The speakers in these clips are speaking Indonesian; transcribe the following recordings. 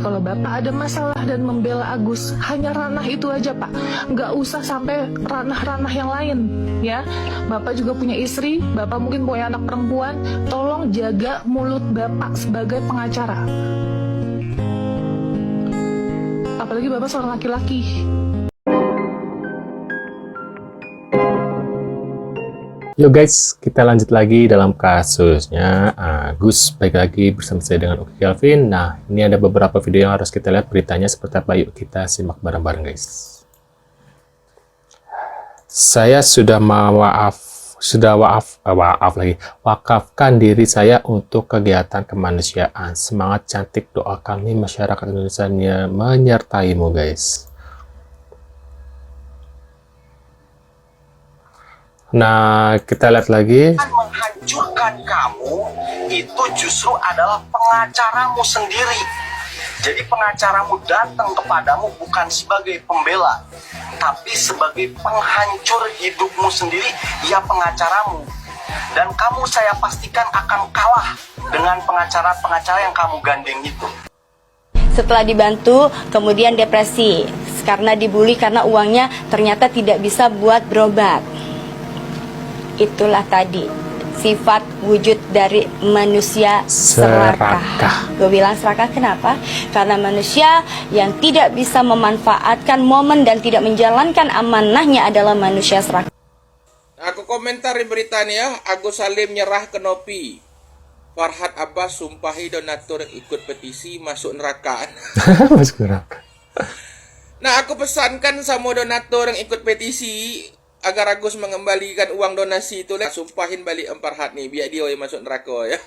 Kalau Bapak ada masalah dan membela Agus, hanya ranah itu aja Pak. Nggak usah sampai ranah-ranah yang lain, ya. Bapak juga punya istri, Bapak mungkin punya anak perempuan. Tolong jaga mulut Bapak sebagai pengacara. Apalagi Bapak seorang laki-laki. Yo guys, kita lanjut lagi dalam kasusnya Agus. Baik lagi bersama saya dengan Uki Kelvin. Nah, ini ada beberapa video yang harus kita lihat beritanya seperti apa. Yuk kita simak bareng-bareng guys. Saya sudah wakafkan diri saya untuk kegiatan kemanusiaan. Semangat cantik, doa kami masyarakat Indonesia menyertaimu guys. Nah, kita lihat lagi. Menghancurkan kamu itu justru adalah pengacaramu sendiri. Jadi pengacaramu datang kepadamu bukan sebagai pembela, tapi sebagai penghancur hidupmu sendiri, ya pengacaramu. Dan kamu saya pastikan akan kalah dengan pengacara-pengacara yang kamu gandeng itu. Setelah dibantu, kemudian depresi karena dibully karena uangnya ternyata tidak bisa buat berobat. Itulah tadi sifat wujud dari manusia serakah. Gue bilang serakah kenapa? Karena manusia yang tidak bisa memanfaatkan momen dan tidak menjalankan amanahnya adalah manusia serakah. Aku komentar di berita ini ya, Agus Salim nyerah ke Nopi. Farhad Abbas sumpahi donatur ikut petisi masuk neraka. Masuk neraka. Nah, aku pesankan sama donatur yang ikut petisi agar Agus mengembalikan uang donasi itu, sumpahin balik Farhad nih biar dia yang masuk neraka ya.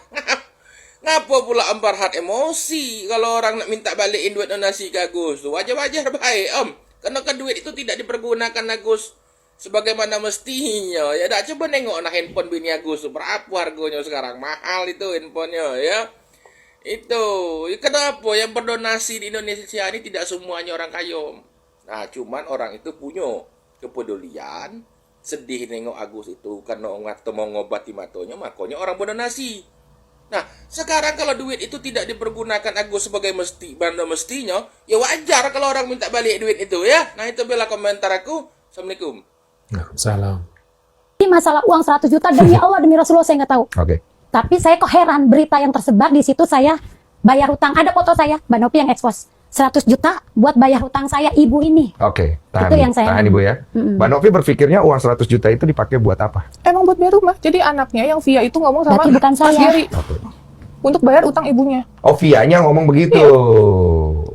Ngapa pula Farhad emosi kalau orang nak minta balikin duit donasi ke Agus? Wajar-wajar baik karena kan duit itu tidak dipergunakan Agus sebagaimana mestinya. Ya dah, coba nengok nah handphone bini Agus berapa harganya sekarang, mahal itu handphonenya ya. Itu kenapa yang berdonasi di Indonesia ini tidak semuanya orang kaya. Nah, cuman orang itu punya kepedulian, sedih nengok Agus itu karena mau ngobati matonya, makanya orang berdonasi. Nah, sekarang kalau duit itu tidak dipergunakan Agus sebagai mestinya, ya wajar kalau orang minta balik duit itu ya. Nah, itu bela komentar aku. Assalamualaikum. Waalaikumsalam. Ini masalah uang 100 juta demi Allah demi Rasulullah saya nggak tahu. Oke. Tapi saya kok heran berita yang tersebar di situ, saya bayar hutang, ada foto saya, Mbak Novi yang expose 100 juta buat bayar hutang saya ibu ini. Oke, tahan, itu yang saya tahan Ibu ya. Mbak Novi berpikirnya uang 100 juta itu dipakai buat apa? Emang buat bayar rumah. Jadi anaknya yang via itu ngomong sama Berarti bukan Mas saya. Gary untuk bayar utang ibunya. Oh, Vianya ngomong begitu.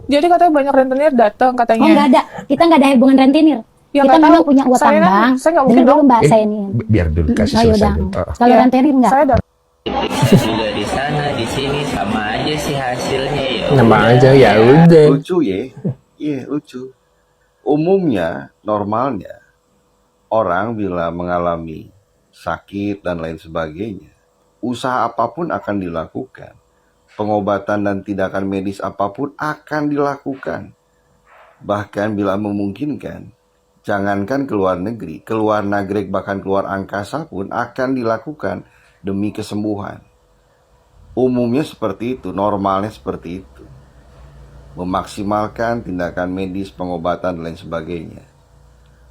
Jadi katanya banyak rentenir datang katanya. Oh nggak ada, kita nggak ada hubungan rentenir. Ya, Kita nggak memang tahu. punya utang Saya bank. saya nggak mungkin Dengar dulu dong. Mbak saya ini. Biar dulu kasih Ayo selesai dah. dulu. Kalau Ya, rentenir nggak? Saya juga di sana, di sini sama aja sih hasilnya ya. Nama aja ya udah. Lucu ya, iya lucu. Umumnya, normalnya, orang bila mengalami sakit dan lain sebagainya, usaha apapun akan dilakukan. Pengobatan dan tindakan medis apapun akan dilakukan. Bahkan bila memungkinkan, jangankan ke luar negeri, keluar nagrek bahkan keluar angkasa pun akan dilakukan demi kesembuhan. Umumnya seperti itu, normalnya seperti itu. Memaksimalkan tindakan medis, pengobatan, dan lain sebagainya.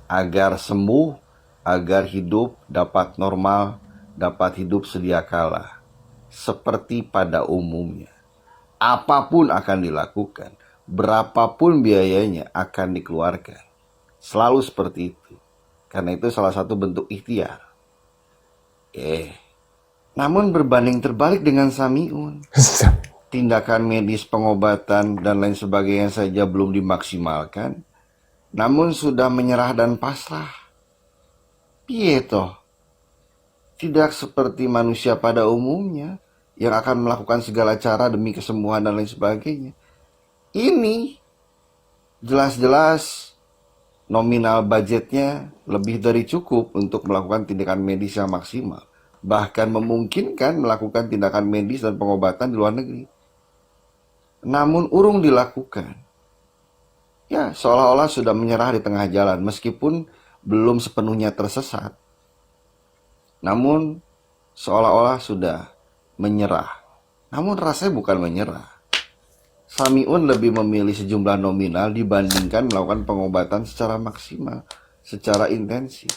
Agar sembuh, agar hidup dapat normal, dapat hidup sedia kala. Seperti pada umumnya. Apapun akan dilakukan, berapapun biayanya akan dikeluarkan. Selalu seperti itu. Karena itu salah satu bentuk ikhtiar. Namun berbanding terbalik dengan Samiun. Tindakan medis, pengobatan, dan lain sebagainya saja belum dimaksimalkan. Namun sudah menyerah dan pasrah. Piye toh? Tidak seperti manusia pada umumnya yang akan melakukan segala cara demi kesembuhan dan lain sebagainya. Ini jelas-jelas nominal budgetnya lebih dari cukup untuk melakukan tindakan medis yang maksimal. Bahkan memungkinkan melakukan tindakan medis dan pengobatan di luar negeri. Namun urung dilakukan. Ya, seolah-olah sudah menyerah di tengah jalan meskipun belum sepenuhnya tersesat. Namun seolah-olah sudah menyerah. Namun rasanya bukan menyerah. Samiun lebih memilih sejumlah nominal dibandingkan melakukan pengobatan secara maksimal, secara intensif.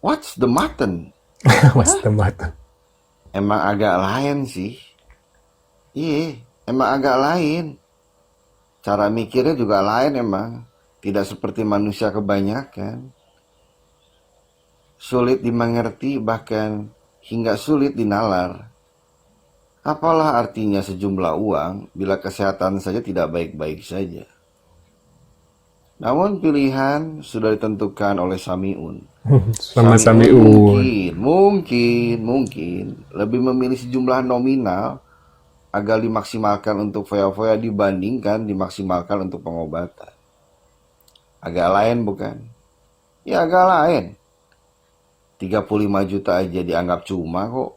What's the matter? Mas Tematan. Emang agak lain sih. Iya, emang agak lain. Cara mikirnya juga lain emang. Tidak seperti manusia kebanyakan. Sulit dimengerti bahkan hingga sulit dinalar. Apalah artinya sejumlah uang bila kesehatan saja tidak baik-baik saja. Namun pilihan sudah ditentukan oleh Samiun. Sama Samiun. Mungkin lebih memilih sejumlah nominal agar dimaksimalkan untuk foya-foya dibandingkan dimaksimalkan untuk pengobatan. Agak lain bukan? Ya agak lain. 35 juta aja dianggap cuma kok.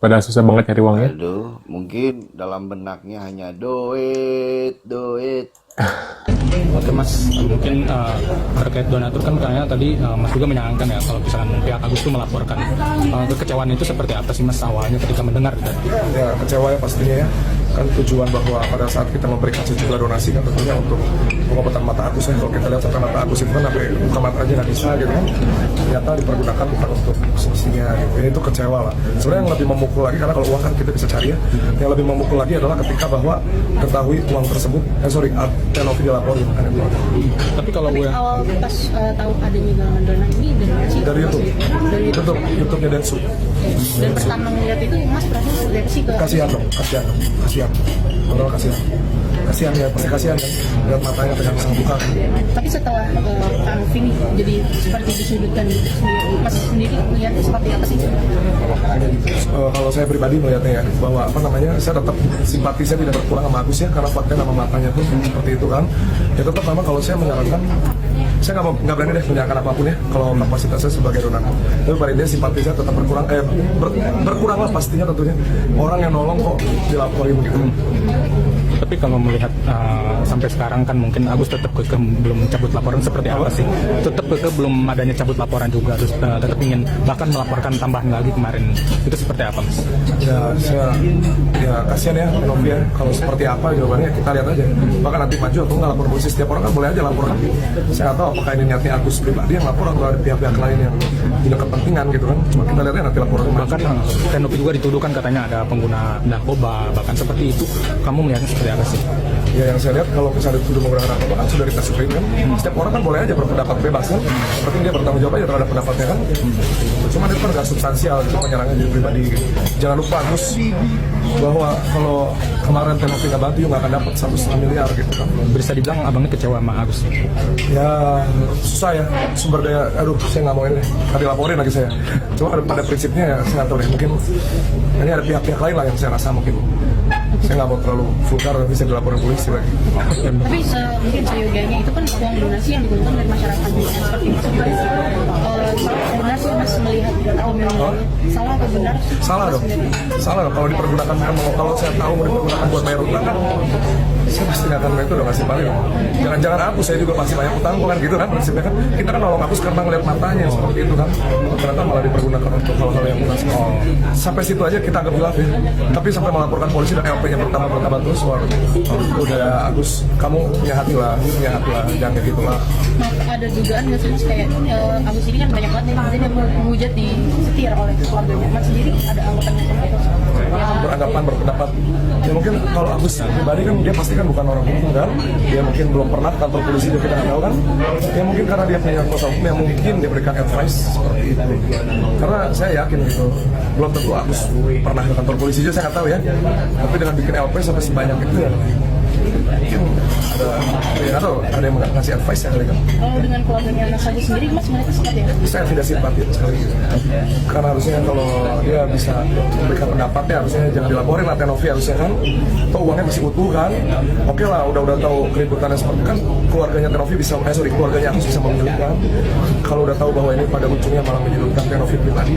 Padahal susah banget nyari uangnya. Aduh, mungkin dalam benaknya hanya duit. Oke Mas, mungkin terkait donatur kan kayaknya tadi Mas juga menyayangkan ya kalau misalkan pihak Agus itu melaporkan. Kekecewaan itu seperti apa sih Mas awalnya ketika mendengar gitu? Ya kecewa ya pastinya ya. Kan tujuan bahwa pada saat kita memberikan sejumlah donasi kan tentunya untuk pengobatan mata Agus ya. Kalau kita lihat sampai mata Agus itu kan sampai buka mata aja nggak bisa gitu kan. Ternyata dipergunakan bukan untuk semestinya gitu. Ya, itu kecewa lah. Sebenarnya yang lebih memukul lagi karena kalau uang kan kita bisa cari ya. Yang lebih memukul lagi adalah ketika bahwa ketahui uang tersebut, Tenovi dilaporin kan itu. Tapi kalau gue Awal pas tahu adanya galangan dana ini Dari YouTube, YouTube-nya Densu. dan pertama melihat itu Mas berarti reaksi ke Kasihan dong, kasihan. Betul kasihan ya, pasti kasihan kan. Lihat matanya tegang buka. tapi setelah Kak Novi nih jadi seperti disudutkan Mas sendiri melihat seperti apa sih? Kalau saya pribadi melihatnya ya bahwa saya tetap simpati saya tidak berkurang sama Agus ya karena fakta nama matanya pun seperti itu kan. Ya tetap memang kalau saya menyarankan saya nggak berani deh menyarankan apapun ya kalau kapasitas saya sebagai donatur. Tapi pada intinya simpati saya tetap berkurang berkurang lah pastinya tentunya. Orang yang nolong kok dilaporin gitu. tapi kalau melihat sampai sekarang kan mungkin Agus tetap belum cabut laporan seperti apa sih? Tetap belum adanya cabut laporan juga, terus tetap ingin bahkan melaporkan tambahan lagi kemarin. Itu seperti apa Mas? Ya kasihan ya Novi ya. Kalau seperti apa jawabannya kita lihat aja. Bahkan nanti maju atau nggak lapor polisi, setiap orang kan boleh aja lapor kan. Saya nggak tahu apakah ini niatnya Agus pribadi yang lapor atau ada pihak-pihak lain yang punya kepentingan gitu kan. Cuma kita lihatnya nanti laporan. Bahkan Tenovi juga dituduhkan katanya ada pengguna narkoba, bahkan seperti itu. Kamu melihatnya seperti apa sih? Ya yang saya lihat kalau misalnya dituduh menggunakan narkoba kan sudah dites urin kan. Setiap orang kan boleh aja berpendapat bebas kan. Berarti dia bertanggung jawab aja terhadap pendapatnya kan. Cuma itu kan nggak substansial gitu penyerangan diri pribadi gitu. Jangan lupa Agus bahwa kalau kemarin Tenovi nggak bantu nggak akan dapat 1,5 miliar gitu kan. Bisa dibilang abangnya kecewa sama Agus. Ya susah ya sumber daya. Aduh saya nggak mau ini deh. Tadi laporin lagi saya. Cuma pada prinsipnya ya saya nggak tahu deh. Mungkin ini ada pihak-pihak lain lah yang saya rasa mungkin. Saya nggak mau terlalu vulgar tapi bisa dilaporin polisi lagi. Tapi mungkin seyogianya itu kan uang donasi yang dikumpulkan dari masyarakat seperti itu. Benar sih Mas melihat atau memang salah atau benar? Salah dong. Kalau dipergunakan kalau saya tahu mau dipergunakan buat bayar utang kan saya pasti nggak akan itu udah ngasih balik. Jangan-jangan aku saya juga pasti banyak utang kan gitu kan prinsipnya kan kita kan nolong Agus karena ngeliat matanya seperti itu kan ternyata malah dipergunakan untuk hal-hal yang bukan sampai situ aja kita anggap hilaf ya. Tapi sampai melaporkan polisi dan LP-nya bertambah terus udah Agus kamu punya hati lah jangan kayak gitulah. Ada dugaan nggak sih Mas kayak Agus ini kan banyak banget yang menghujat di setir oleh keluarganya. Mas sendiri ada anggapan seperti itu? Beranggapan berpendapat ya mungkin kalau Agus pribadi kan dia pasti kan bukan orang hukum kan dia mungkin belum pernah ke kantor polisi juga kita nggak tahu kan ya mungkin karena dia punya kuasa hukum yang mungkin dia berikan advice seperti itu karena saya yakin gitu belum tentu Agus pernah ke kantor polisi juga saya nggak tahu ya tapi dengan bikin LP sampai sebanyak itu ya mungkin ada yang ngasih advice ya kali kan. Kalau dengan keluarganya Mas Agus sendiri Mas mereka seperti apa? Saya tidak simpati sekali karena harusnya kalau dia bisa memberikan pendapatnya harusnya jangan dilaporin lah Tenovi harusnya kan atau uangnya masih utuh kan oke lah udah tahu keributannya seperti kan keluarganya Tenovi bisa keluarganya Agus bisa memilih kan kalau udah tahu bahwa ini pada ujungnya malah menyudutkan Tenovi pribadi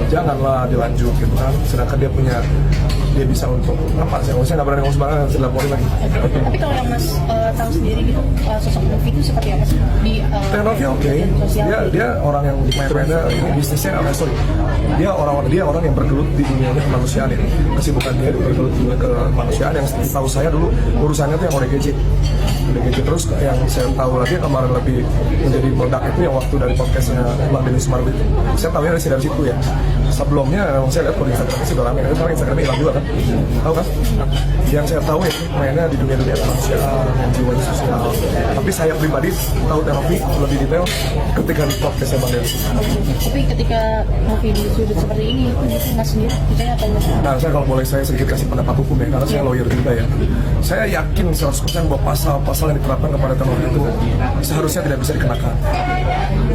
janganlah dilanjut gitu kan sedangkan dia bisa untuk apa saya nggak berani ngomong sembarangan harus dilaporin lagi. Tapi kalau yang Mas tahu sendiri gitu, sosok Novi itu seperti apa sih di Novi oke, dia orang yang mainnya bisnisnya dia orang yang bergelut di dunia kemanusiaan ya. Kesibukan dia bergelut di dunia kemanusiaan yang tahu saya dulu urusannya tuh yang ODGJ terus yang saya tahu lagi kemarin lebih menjadi meledak itu yang waktu dari podcastnya Bang Denny Sumargo itu. Saya tahunya dari situ ya. Sebelumnya saya lihat di Instagram sih udah rame, karena sekarang Instagramnya hilang juga kan, tahu kan? Yang saya tahu ya mainnya di dunia kemanusiaan, yang jiwanya sosial. Tapi saya pribadi tahu Novi lebih detail ketika di podcastnya Bang Denny. Tapi ketika Novi di sudut seperti ini, Mas sendiri percaya apa enggak? Nah, saya kalau boleh saya sedikit kasih pendapat hukum ya, karena saya lawyer juga ya. Saya yakin 100% bahwa pasal-pasal yang diterapkan kepada Novi itu seharusnya tidak bisa dikenakan.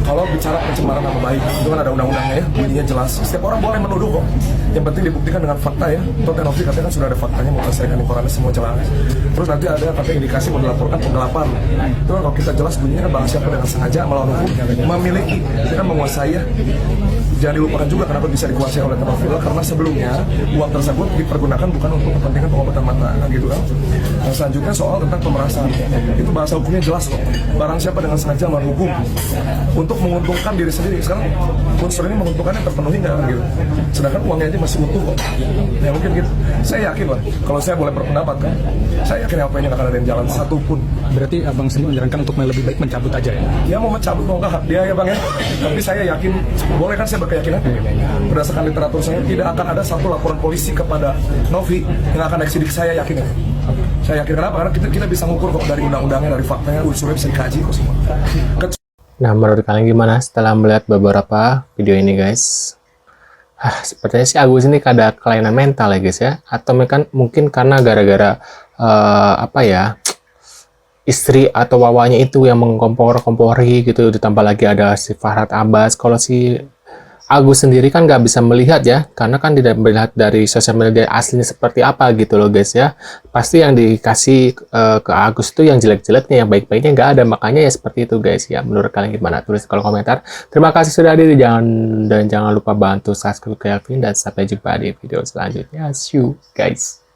Kalau bicara pencemaran nama baik, itu kan ada undang-undangnya ya, bunyinya jelas. Setiap orang boleh menuduh kok. Yang penting dibuktikan dengan fakta ya. Toh Novi katanya kan sudah ada faktanya, mau selesaikan korannya semua jelas. Terus nanti ada katanya indikasi mau dilaporkan penggelapan. Itu kan kalau kita jelas bunyinya kan barang siapa dengan sengaja melawan hukum, memiliki, itu kan menguasai ya. Jangan dilupakan juga kenapa bisa dikuasai oleh Novi, karena sebelumnya uang tersebut dipergunakan bukan untuk kepentingan pengobatan mata, gitu kan. Nah, selanjutnya soal tentang pemerasan, itu bahasa hukumnya jelas kok. Barang siapa dengan sengaja melawan hukum untuk menguntungkan diri sendiri. Sekarang unsur ini menguntungkannya terpenuhi nggak gitu. Sedangkan uangnya aja masih utuh kok. Ya mungkin gitu. Saya yakin lah, kalau saya boleh berpendapat kan, saya yakin apa yang akan ada yang jalan satupun. Berarti abang sendiri menyarankan untuk lebih baik mencabut aja ya? Ya mau mencabut mau nggak hak dia ya bang ya. Tapi saya yakin, boleh kan saya berkeyakinan berdasarkan literatur saya tidak akan ada satu laporan polisi kepada Novi yang akan naik sidik, saya yakin ya. Saya yakin kenapa? Karena kita bisa ngukur kok dari undang-undangnya, dari faktanya, unsurnya bisa dikaji kok semua. Nah, menurut kalian gimana setelah melihat beberapa video ini guys? Sepertinya si Agus ini ada kelainan mental ya guys ya, atau mungkin karena gara-gara apa ya, istri atau wawanya itu yang mengkompor-kompori gitu, ditambah lagi ada si Farhad Abbas. Kalau si Agus sendiri kan nggak bisa melihat ya, karena kan tidak melihat dari sosial media aslinya seperti apa gitu loh guys ya. Pasti yang dikasih ke Agus itu yang jelek-jeleknya, yang baik-baiknya nggak ada, makanya ya seperti itu guys ya. Menurut kalian gimana? Tulis kalau komentar. Terima kasih sudah hadir, jangan lupa bantu subscribe ke Kelvin, dan sampai jumpa di video selanjutnya. See you guys.